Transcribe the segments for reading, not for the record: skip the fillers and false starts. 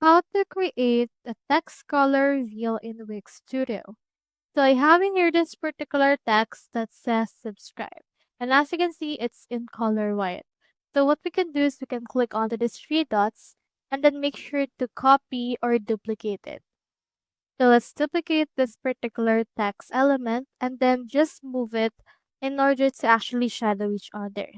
How to create a text color reveal in Wix Studio. So I have in here this particular text that says subscribe. And as you can see, it's in color white. So what we can do is we can click onto these three dots and then make sure to copy or duplicate it. So let's duplicate this particular text element and then just move it in order to actually shadow each other.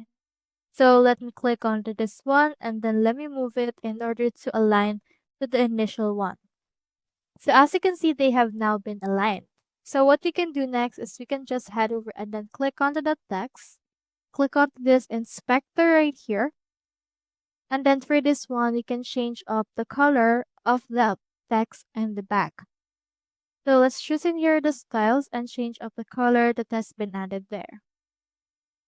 So let me click onto this one and then let me move it in order to align to the initial one. So as you can see, they have now been aligned. So what we can do next is we can just head over and then click onto the text, click onto this inspector right here. And then for this one, we can change up the color of the text in the back. So let's choose in here the styles and change up the color that has been added there.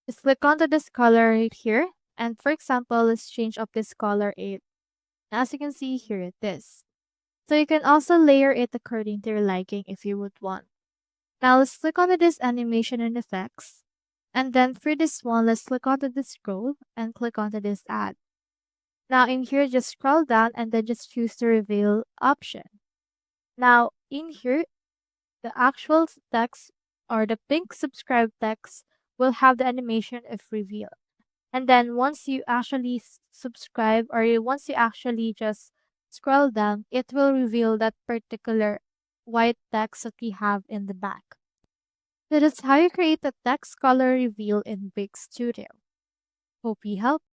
Just click onto this color right here. And for example, let's change up this color 8. As you can see, here it is. So you can also layer it according to your liking if you would want. Now let's click onto this animation and effects. And then for this one, let's click onto the scroll and click onto this add. Now in here, just scroll down and then just choose the reveal option. Now in here, the actual text or the pink subscribe text will have the animation of reveal. And then once you actually subscribe or once you actually just scroll down, it will reveal that particular white text that we have in the back. So that's how you create a text color reveal in Big Studio. Hope you helped.